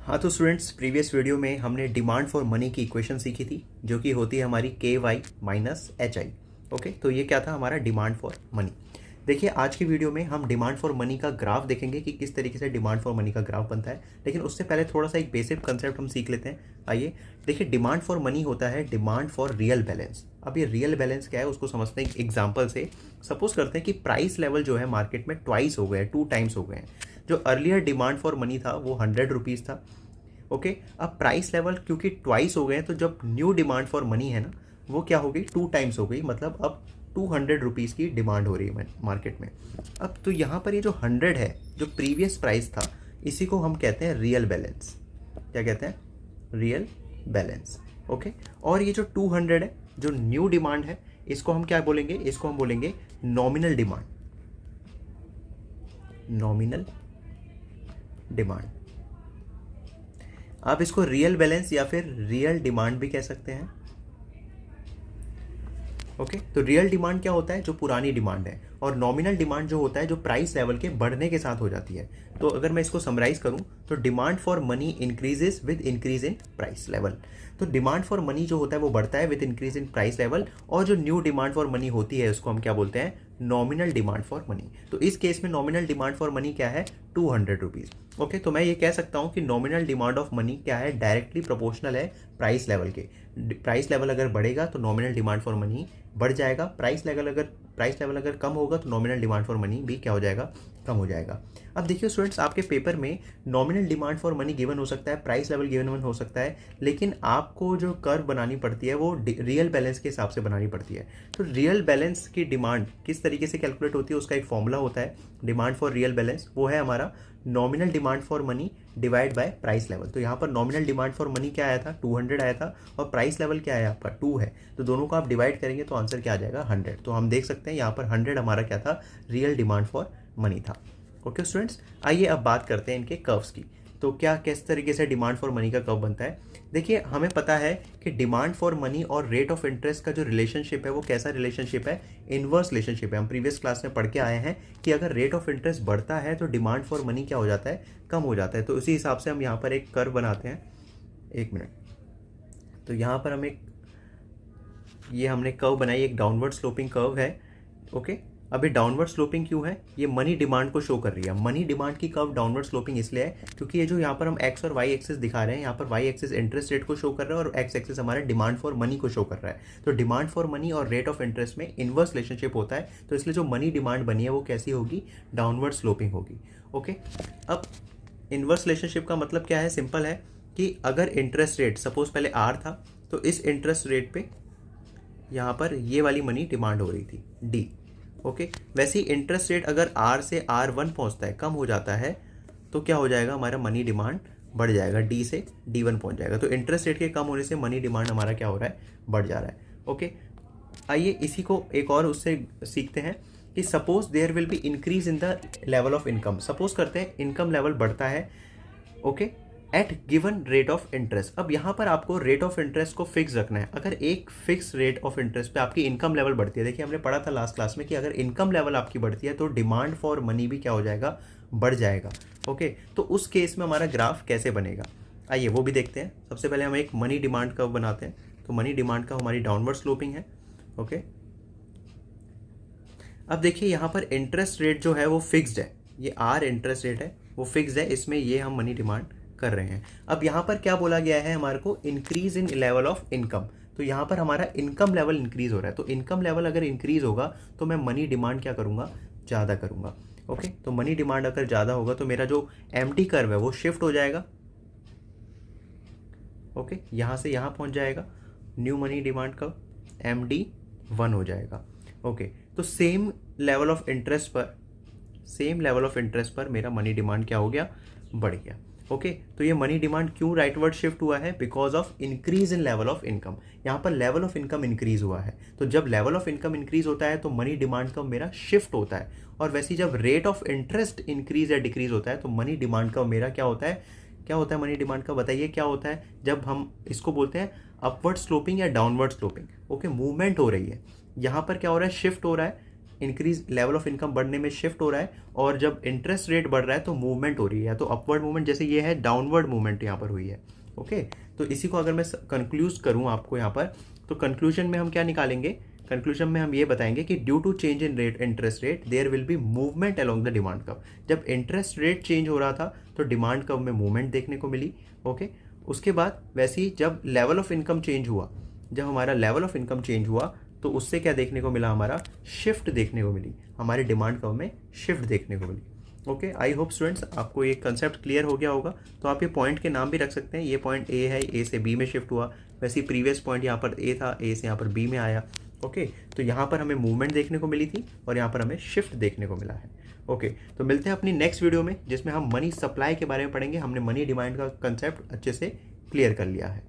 हाँ तो students, previous video में हमने डिमांड फॉर मनी की इक्वेशन सीखी थी जो कि होती है हमारी k y minus h i. Okay, तो ये क्या था हमारा डिमांड फॉर मनी। देखिए आज की वीडियो में हम डिमांड फॉर मनी का ग्राफ देखेंगे कि किस तरीके से डिमांड फॉर मनी का ग्राफ बनता है, लेकिन उससे पहले थोड़ा सा एक बेसिक कंसेप्ट हम सीख लेते हैं। आइए देखिए, डिमांड फॉर मनी होता है डिमांड फॉर रियल बैलेंस। अब ये रियल बैलेंस क्या है उसको समझते हैं एक एग्जाम्पल से। सपोज करते हैं कि प्राइस लेवल जो है मार्केट में ट्वाइस हो गए, 2 टाइम्स हो गए हैं। जो अर्लियर डिमांड फॉर मनी था वो 100 रुपीज़ था। ओके, अब प्राइस लेवल क्योंकि ट्वाइस हो गए हैं तो जब न्यू डिमांड फॉर मनी है ना, वो क्या हो गई, 2 टाइम्स हो गई। मतलब अब 200 रुपीज़ की डिमांड हो रही है मार्केट में। अब तो यहाँ पर ये जो 100 है, जो प्रीवियस प्राइस था, इसी को हम कहते हैं रियल बैलेंस। क्या कहते हैं? Real balance. ओके, और ये जो 200 है, जो न्यू डिमांड है, इसको हम क्या बोलेंगे? इसको हम बोलेंगे नॉमिनल डिमांड। Nominal demand. आप इसको रियल बैलेंस या फिर रियल डिमांड भी कह सकते हैं। ओके, तो रियल डिमांड क्या होता है? जो पुरानी डिमांड है। और नॉमिनल डिमांड जो होता है जो प्राइस लेवल के बढ़ने के साथ हो जाती है। तो अगर मैं इसको समराइज करूं तो demand for money increases with increase in price level. तो डिमांड फॉर मनी जो होता है वो बढ़ता है with increase in price level, और जो न्यू डिमांड फॉर मनी होती है उसको हम क्या बोलते हैं? Nominal demand for money. तो इस केस में नॉमिनल डिमांड फॉर मनी क्या है? 200 रुपीज़। ओके, तो मैं ये कह सकता हूँ कि नॉमिनल डिमांड ऑफ मनी क्या है? डायरेक्टली प्रोपोर्शनल है प्राइस लेवल के। प्राइस लेवल अगर बढ़ेगा तो नॉमिनल डिमांड फॉर मनी बढ़ जाएगा। प्राइस लेवल अगर कम होगा तो नॉमिनल डिमांड फॉर मनी भी क्या हो जाएगा? कम हो जाएगा। अब देखिए स्टूडेंट्स, आपके पेपर में nominal demand for money given हो सकता है, प्राइस लेवल गिवन हो सकता है, लेकिन आपको जो कर्व बनानी पड़ती है वो रियल बैलेंस के हिसाब से बनानी पड़ती है। तो रियल बैलेंस की डिमांड किस तरीके से कैलकुलेट होती है, उसका एक फॉर्मूला होता है डिमांड फॉर रियल बैलेंस। वो है हमारा nominal demand for money divide by price level. तो यहाँ पर नॉमिनल डिमांड फॉर मनी क्या आया था? 200 आया था, और प्राइस लेवल क्या है आपका? 2 है। तो दोनों को आप डिवाइड करेंगे तो आंसर क्या आ जाएगा? 100। तो हम देख सकते हैं यहाँ पर 100 हमारा क्या था? रियल डिमांड फॉर मनी था। ओके स्टूडेंट्स, आइए अब बात करते हैं इनके कर्व्स की। तो क्या किस तरीके से डिमांड फॉर मनी का कर्व बनता है? देखिए, हमें पता है कि डिमांड फॉर मनी और रेट ऑफ इंटरेस्ट का जो रिलेशनशिप है वो कैसा रिलेशनशिप है? इनवर्स रिलेशनशिप है। हम प्रीवियस क्लास में पढ़ के आए हैं कि अगर रेट ऑफ इंटरेस्ट बढ़ता है तो डिमांड फॉर मनी क्या हो जाता है? कम हो जाता है। तो उसी हिसाब से हम यहाँ पर एक कर्व बनाते हैं। एक मिनट। तो यहाँ पर हम ये हमने कर्व बनाई, एक डाउनवर्ड स्लोपिंग कर्व है। ओके, अभी डाउनवर्ड स्लोपिंग क्यों है? ये मनी डिमांड को शो कर रही है। मनी डिमांड की कर्व डाउनवर्ड स्लोपिंग इसलिए है क्योंकि ये जो यहाँ पर हम एक्स और वाई एक्सिस दिखा रहे हैं, यहाँ पर वाई एक्सिस इंटरेस्ट रेट को शो कर रहा है और एक्स एक्सिस हमारा डिमांड फॉर मनी को शो कर रहा है। तो डिमांड फॉर मनी और रेट ऑफ इंटरेस्ट में इनवर्स रिलेशनशिप होता है। तो इसलिए जो मनी डिमांड बनी है वो कैसी होगी? डाउनवर्ड स्लोपिंग होगी। ओके, अब इनवर्स रिलेशनशिप का मतलब क्या है? सिंपल है कि अगर इंटरेस्ट रेट सपोज पहले आर था, तो इस इंटरेस्ट रेट पे यहाँ पर ये वाली मनी डिमांड हो रही थी डी। ओके, वैसे ही इंटरेस्ट रेट अगर आर से R1 पहुँचता है, कम हो जाता है, तो क्या हो जाएगा? हमारा मनी डिमांड बढ़ जाएगा, डी से D1 पहुँच जाएगा। तो इंटरेस्ट रेट के कम होने से मनी डिमांड हमारा क्या हो रहा है? बढ़ जा रहा है। ओके, आइए इसी को एक और उससे सीखते हैं कि suppose there will be increase in the level of income. Suppose करते हैं इनकम लेवल बढ़ता है, okay, at given rate of interest. अब यहाँ पर आपको रेट ऑफ इंटरेस्ट को फिक्स रखना है। अगर एक फिक्स रेट ऑफ इंटरेस्ट पे आपकी इनकम लेवल बढ़ती है, देखिए हमने पढ़ा था लास्ट क्लास में कि अगर इनकम लेवल आपकी बढ़ती है तो डिमांड फॉर मनी भी क्या हो जाएगा? बढ़ जाएगा। ओके, तो उस केस में हमारा ग्राफ कैसे बनेगा? आइए वो भी देखते हैं। सबसे पहले हम एक मनी डिमांड कर्व बनाते हैं। तो मनी डिमांड का हमारी डाउनवर्ड स्लोपिंग है। ओके, अब देखिए यहाँ पर इंटरेस्ट रेट जो है वो फिक्स्ड है। ये आर इंटरेस्ट रेट है, वो फिक्स्ड है, इसमें ये हम मनी डिमांड कर रहे हैं। अब यहाँ पर क्या बोला गया है हमारे को? Increase in level of income. तो यहाँ पर हमारा इनकम लेवल इंक्रीज हो रहा है। तो इनकम लेवल अगर इंक्रीज होगा तो मैं मनी डिमांड क्या करूँगा? ज़्यादा करूँगा। ओके, तो मनी डिमांड अगर ज़्यादा होगा तो मेरा जो एमटी कर्व है वो शिफ्ट हो जाएगा। ओके, यहाँ से यहाँ पहुँच जाएगा। New money demand curve MD1 हो जाएगा। ओके, तो सेम लेवल ऑफ इंटरेस्ट पर मेरा मनी डिमांड क्या हो गया? बढ़ गया। ओके, तो ये मनी डिमांड क्यों राइटवर्ड शिफ्ट हुआ है? Because of increase in level of income. यहाँ पर लेवल ऑफ इनकम इंक्रीज हुआ है। तो जब लेवल ऑफ इनकम इंक्रीज होता है तो मनी डिमांड का मेरा शिफ्ट होता है। और वैसे ही जब रेट ऑफ इंटरेस्ट इंक्रीज या डिक्रीज होता है तो मनी डिमांड का मेरा क्या होता है? क्या होता है मनी डिमांड का? बताइए क्या होता है जब हम इसको बोलते हैं अपवर्ड स्लोपिंग या डाउनवर्ड स्लोपिंग। ओके, मूवमेंट हो रही है। यहाँ पर क्या हो रहा है? शिफ्ट हो रहा है। इंक्रीज लेवल ऑफ इनकम बढ़ने में शिफ्ट हो रहा है, और जब इंटरेस्ट रेट बढ़ रहा है तो मूवमेंट हो रही है, या तो अपवर्ड मूवमेंट, जैसे ये है डाउनवर्ड मूवमेंट यहाँ पर हुई है। ओके, तो इसी को अगर मैं कंक्लूज करूँ आपको यहाँ पर, तो कंक्लूजन में हम क्या निकालेंगे, कंक्लूजन में हम ये बताएंगे कि due to change in rate interest rate there will be movement along the demand curve. जब इंटरेस्ट रेट चेंज हो रहा था तो डिमांड कर्व में मूवमेंट देखने को मिली। ओके, उसके बाद वैसे ही जब लेवल ऑफ इनकम चेंज हुआ, जब हमारा लेवल ऑफ इनकम चेंज हुआ तो उससे क्या देखने को मिला, हमारा शिफ्ट देखने को मिली, हमारे डिमांड कर्व में शिफ्ट देखने को मिली। ओके, आई होप स्टूडेंट्स आपको ये कंसेप्ट क्लियर हो गया होगा। तो आप ये पॉइंट के नाम भी रख सकते हैं, ये पॉइंट ए है, ए से बी में शिफ्ट हुआ, वैसे ही प्रीवियस पॉइंट यहाँ पर ए था, ए से यहाँ पर बी में आया। ओके, तो यहाँ पर हमें मूवमेंट देखने को मिली थी और यहाँ पर हमें शिफ्ट देखने को मिला है। ओके, तो मिलते हैं अपनी नेक्स्ट वीडियो में जिसमें हम मनी सप्लाई के बारे में पढ़ेंगे। हमने मनी डिमांड का कंसेप्ट अच्छे से क्लियर कर लिया है।